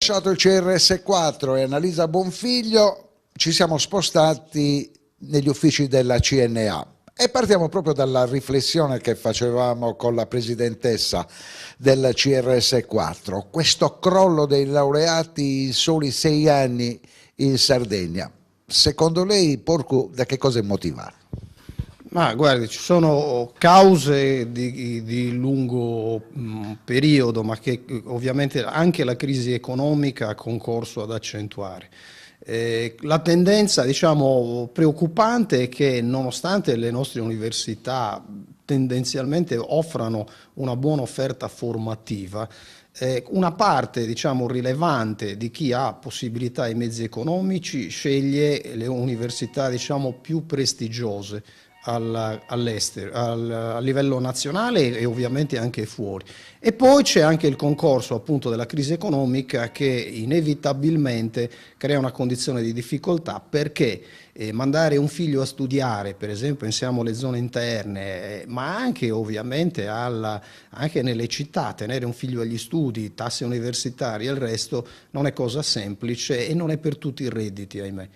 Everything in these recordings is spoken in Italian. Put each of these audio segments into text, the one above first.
lasciato il CRS4 e Annalisa Bonfiglio, ci siamo spostati negli uffici della CNA e partiamo proprio dalla riflessione che facevamo con la presidentessa del CRS4, questo crollo dei laureati in soli 6 anni in Sardegna. Secondo lei, Porcu, da che cosa è motivato? Ma guardi, ci sono cause di lungo periodo, ma che ovviamente anche la crisi economica ha concorso ad accentuare. La tendenza, diciamo, preoccupante è che nonostante le nostre università tendenzialmente offrano una buona offerta formativa, una parte, diciamo, rilevante di chi ha possibilità e mezzi economici sceglie le università, diciamo, più prestigiose all'estero, a livello nazionale e ovviamente anche fuori. E poi c'è anche il concorso appunto della crisi economica che inevitabilmente crea una condizione di difficoltà, perché mandare un figlio a studiare, per esempio, pensiamo alle zone interne, ma anche ovviamente anche nelle città, tenere un figlio agli studi, tasse universitarie e il resto non è cosa semplice e non è per tutti i redditi, ahimè.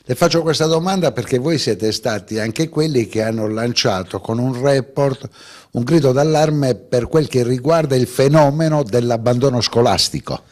Le faccio questa domanda perché voi siete stati anche quelli che hanno lanciato con un report un grido d'allarme per quel che riguarda il fenomeno dell'abbandono scolastico.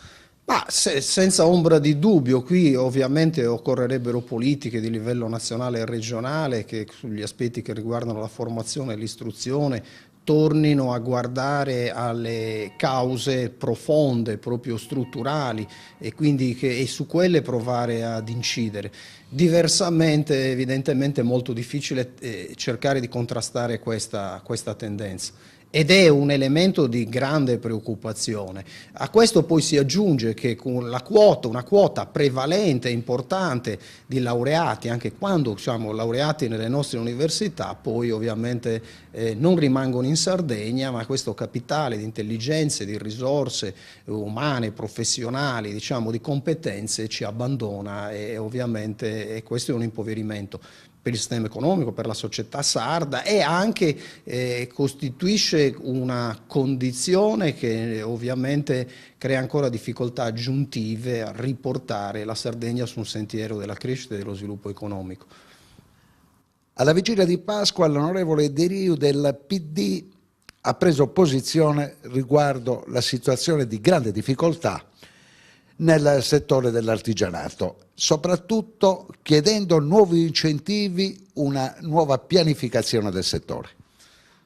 Ma senza ombra di dubbio, qui ovviamente occorrerebbero politiche di livello nazionale e regionale che sugli aspetti che riguardano la formazione e l'istruzione tornino a guardare alle cause profonde, proprio strutturali, e quindi e su quelle provare ad incidere. Diversamente, evidentemente, è molto difficile cercare di contrastare questa tendenza. Ed è un elemento di grande preoccupazione. A questo poi si aggiunge che con una quota prevalente e importante di laureati, anche quando siamo laureati nelle nostre università, poi ovviamente non rimangono in Sardegna, ma questo capitale di intelligenze, di risorse umane, professionali, diciamo, di competenze ci abbandona, e ovviamente questo è un impoverimento per il sistema economico, per la società sarda, e anche costituisce una condizione che ovviamente crea ancora difficoltà aggiuntive a riportare la Sardegna su un sentiero della crescita e dello sviluppo economico. Alla vigilia di Pasqua l'onorevole De Riu del PD ha preso posizione riguardo la situazione di grande difficoltà nel settore dell'artigianato, soprattutto chiedendo nuovi incentivi, una nuova pianificazione del settore.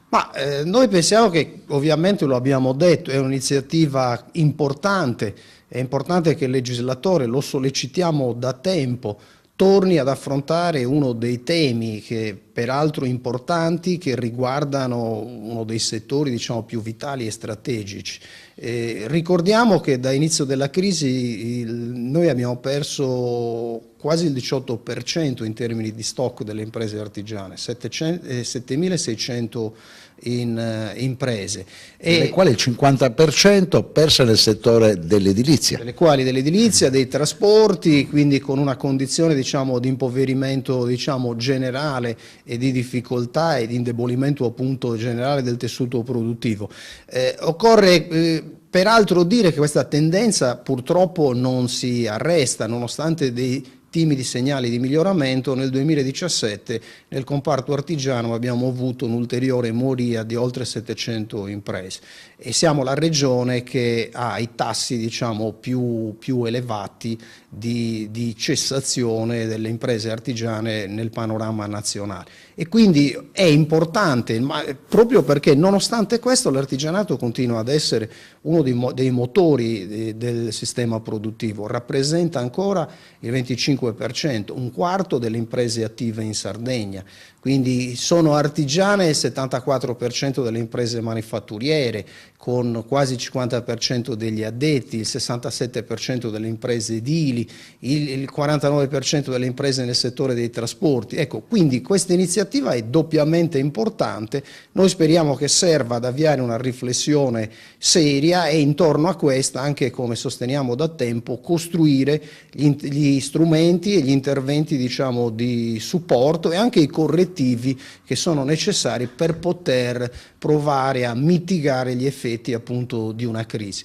Ma noi pensiamo che, ovviamente lo abbiamo detto, è un'iniziativa importante, è importante che il legislatore, lo sollecitiamo da tempo, torni ad affrontare uno dei temi che peraltro importanti, che riguardano uno dei settori, diciamo, più vitali e strategici. Ricordiamo che da inizio della crisi noi abbiamo perso quasi il 18% in termini di stock delle imprese artigiane, 7.600 imprese. Delle quali il 50% perse nel settore dell'edilizia. Delle quali dell'edilizia, dei trasporti, quindi con una condizione, diciamo, di impoverimento, diciamo, generale e di difficoltà e di indebolimento appunto generale del tessuto produttivo. Occorre peraltro dire che questa tendenza purtroppo non si arresta, nonostante dei timidi segnali di miglioramento. Nel 2017 nel comparto artigiano abbiamo avuto un'ulteriore moria di oltre 700 imprese e siamo la regione che ha i tassi, diciamo, più elevati di cessazione delle imprese artigiane nel panorama nazionale. E quindi è importante, ma proprio perché nonostante questo l'artigianato continua ad essere uno dei motori del sistema produttivo, rappresenta ancora il 25%, un quarto delle imprese attive in Sardegna. Quindi sono artigiane il 74% delle imprese manifatturiere, con quasi il 50% degli addetti, il 67% delle imprese edili, il 49% delle imprese nel settore dei trasporti. Ecco, quindi questa iniziativa è doppiamente importante. Noi speriamo che serva ad avviare una riflessione seria e intorno a questa, anche come sosteniamo da tempo, costruire gli strumenti e gli interventi, diciamo, di supporto e anche i correttivi che sono necessari per poter provare a mitigare gli effetti appunto di una crisi.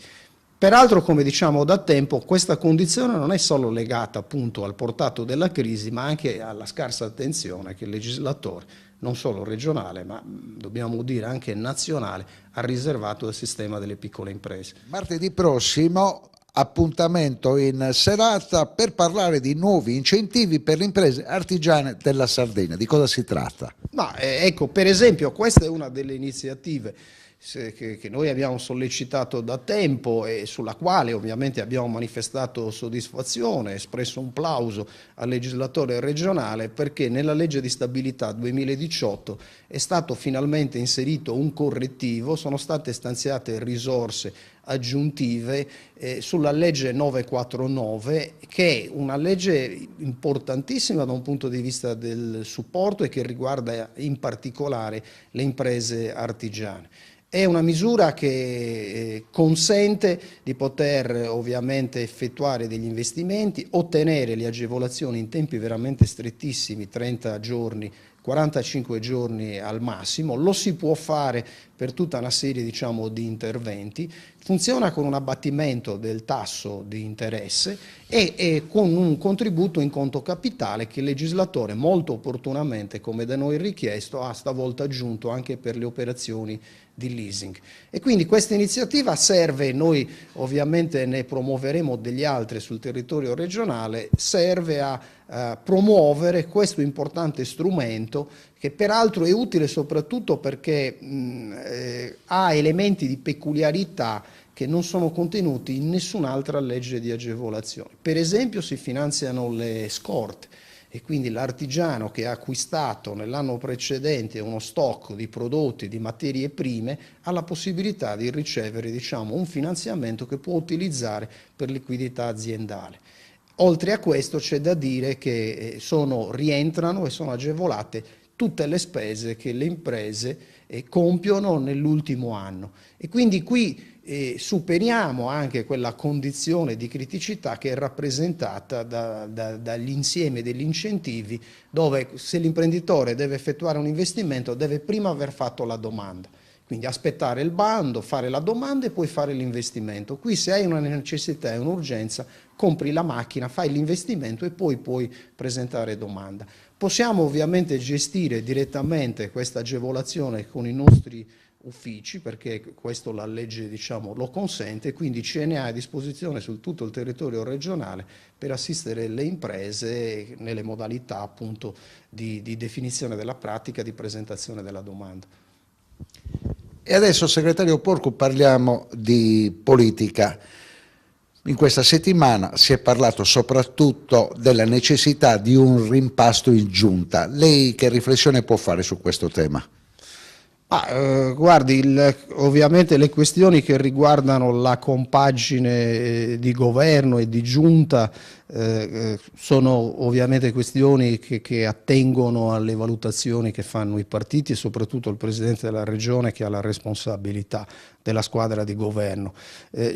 Peraltro, come diciamo da tempo, questa condizione non è solo legata appunto al portato della crisi, ma anche alla scarsa attenzione che il legislatore, non solo regionale, ma dobbiamo dire anche nazionale, ha riservato al sistema delle piccole imprese. Martedì prossimo appuntamento in serata per parlare di nuovi incentivi per le imprese artigiane della Sardegna. Di cosa si tratta? Ma ecco, per esempio, questa è una delle iniziative che noi abbiamo sollecitato da tempo e sulla quale ovviamente abbiamo manifestato soddisfazione, espresso un plauso al legislatore regionale, perché nella legge di stabilità 2018 è stato finalmente inserito un correttivo, sono state stanziate risorse aggiuntive sulla legge 949, che è una legge importantissima da un punto di vista del supporto e che riguarda in particolare le imprese artigiane. È una misura che consente di poter ovviamente effettuare degli investimenti, ottenere le agevolazioni in tempi veramente strettissimi, 30 giorni, 45 giorni al massimo. Lo si può fare per tutta una serie, diciamo, di interventi. Funziona con un abbattimento del tasso di interesse e con un contributo in conto capitale che il legislatore molto opportunamente, come da noi richiesto, ha stavolta aggiunto anche per le operazioni di leasing. E quindi questa iniziativa serve, noi ovviamente ne promuoveremo degli altri sul territorio regionale, serve a promuovere questo importante strumento che peraltro è utile soprattutto perché ha elementi di peculiarità che non sono contenuti in nessun'altra legge di agevolazione. Per esempio si finanziano le scorte e quindi l'artigiano che ha acquistato nell'anno precedente uno stock di prodotti, di materie prime, ha la possibilità di ricevere, diciamo, un finanziamento che può utilizzare per liquidità aziendale. Oltre a questo c'è da dire che rientrano e sono agevolate tutte le spese che le imprese compiono nell'ultimo anno e quindi qui superiamo anche quella condizione di criticità che è rappresentata dall'insieme degli incentivi, dove se l'imprenditore deve effettuare un investimento deve prima aver fatto la domanda. Quindi aspettare il bando, fare la domanda e poi fare l'investimento. Qui se hai una necessità e un'urgenza, compri la macchina, fai l'investimento e poi puoi presentare domanda. Possiamo ovviamente gestire direttamente questa agevolazione con i nostri uffici, perché questo la legge, diciamo, lo consente, quindi CNA è a disposizione su tutto il territorio regionale per assistere le imprese nelle modalità appunto di definizione della pratica, di presentazione della domanda. E adesso, segretario Porcu, parliamo di politica. In questa settimana si è parlato soprattutto della necessità di un rimpasto in giunta. Lei che riflessione può fare su questo tema? Guardi, ovviamente le questioni che riguardano la compagine di governo e di giunta sono ovviamente questioni che attengono alle valutazioni che fanno i partiti e soprattutto il Presidente della Regione che ha la responsabilità della squadra di governo.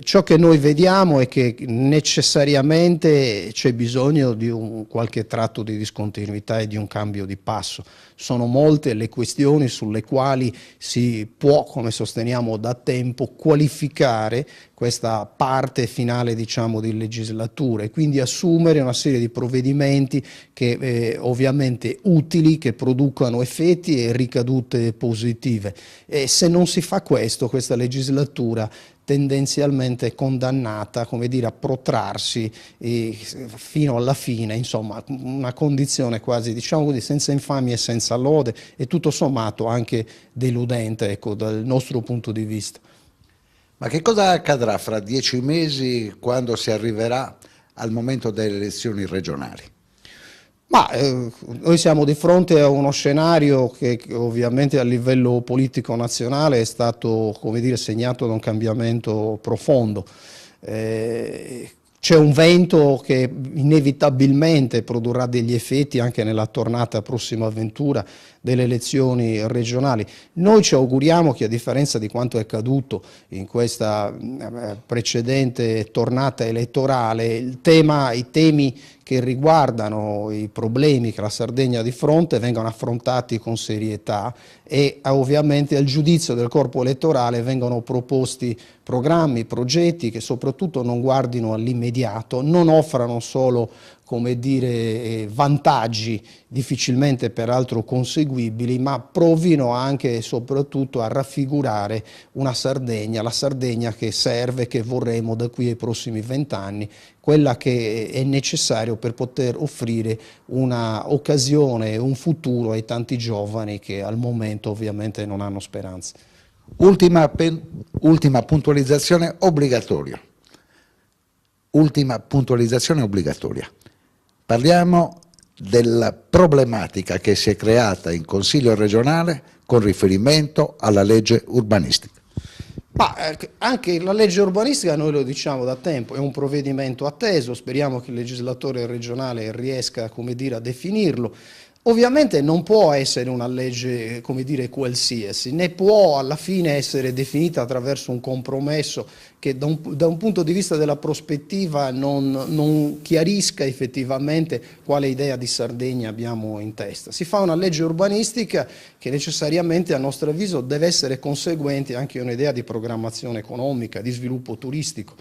Ciò che noi vediamo è che necessariamente c'è bisogno di qualche tratto di discontinuità e di un cambio di passo. Sono molte le questioni sulle quali si può, come sosteniamo da tempo, qualificare questa parte finale, diciamo, di legislatura e quindi assumere una serie di provvedimenti che ovviamente utili, che producano effetti e ricadute positive. E se non si fa questo, questa legislatura tendenzialmente è condannata, come dire, a protrarsi fino alla fine, insomma, una condizione quasi, diciamo così, senza infamia e senza lode e tutto sommato anche deludente, ecco, dal nostro punto di vista. Ma che cosa accadrà fra 10 mesi quando si arriverà al momento delle elezioni regionali? Noi siamo di fronte a uno scenario che ovviamente a livello politico nazionale è stato, come dire, segnato da un cambiamento profondo. C'è un vento che inevitabilmente produrrà degli effetti anche nella tornata prossima avventura delle elezioni regionali. Noi ci auguriamo che, a differenza di quanto è accaduto in questa precedente tornata elettorale, i temi che riguardano i problemi che la Sardegna ha di fronte vengano affrontati con serietà e ovviamente al giudizio del corpo elettorale vengano proposti programmi, progetti che soprattutto non guardino all'immediato, non offrano solo, come dire, vantaggi difficilmente peraltro conseguibili, ma provino anche e soprattutto a raffigurare una Sardegna, la Sardegna che serve, che vorremmo da qui ai prossimi 20 anni, quella che è necessario per poter offrire una occasione, un futuro ai tanti giovani che al momento ovviamente non hanno speranze. Ultima puntualizzazione obbligatoria. Ultima puntualizzazione obbligatoria. Parliamo della problematica che si è creata in Consiglio regionale con riferimento alla legge urbanistica. Ma anche la legge urbanistica, noi lo diciamo da tempo, è un provvedimento atteso, speriamo che il legislatore regionale riesca, come dire, a definirlo. Ovviamente non può essere una legge, come dire, qualsiasi, né può alla fine essere definita attraverso un compromesso che da un punto di vista della prospettiva non chiarisca effettivamente quale idea di Sardegna abbiamo in testa. Si fa una legge urbanistica che necessariamente, a nostro avviso, deve essere conseguente anche a un'idea di programmazione economica, di sviluppo turistico.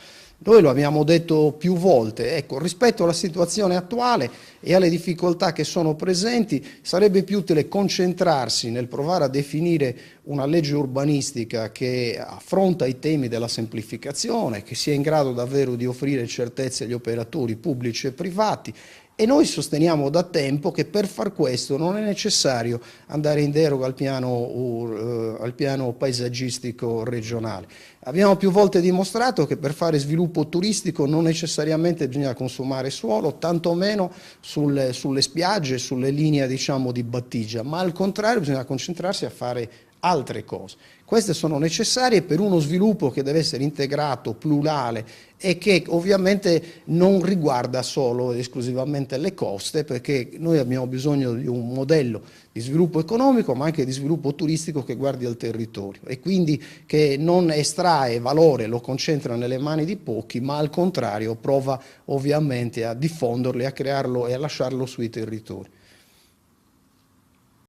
Noi lo abbiamo detto più volte, ecco, rispetto alla situazione attuale e alle difficoltà che sono presenti, sarebbe più utile concentrarsi nel provare a definire una legge urbanistica che affronta i temi della semplificazione, che sia in grado davvero di offrire certezze agli operatori pubblici e privati. E noi sosteniamo da tempo che per far questo non è necessario andare in deroga al piano paesaggistico regionale. Abbiamo più volte dimostrato che per fare sviluppo turistico non necessariamente bisogna consumare suolo, tantomeno sulle spiagge, sulle linee, diciamo, di battigia, ma al contrario bisogna concentrarsi a fare altre cose. Queste sono necessarie per uno sviluppo che deve essere integrato, plurale e che ovviamente non riguarda solo ed esclusivamente le coste, perché noi abbiamo bisogno di un modello di sviluppo economico ma anche di sviluppo turistico che guardi al territorio e quindi che non estrae valore, lo concentra nelle mani di pochi, ma al contrario prova ovviamente a diffonderlo, a crearlo e a lasciarlo sui territori.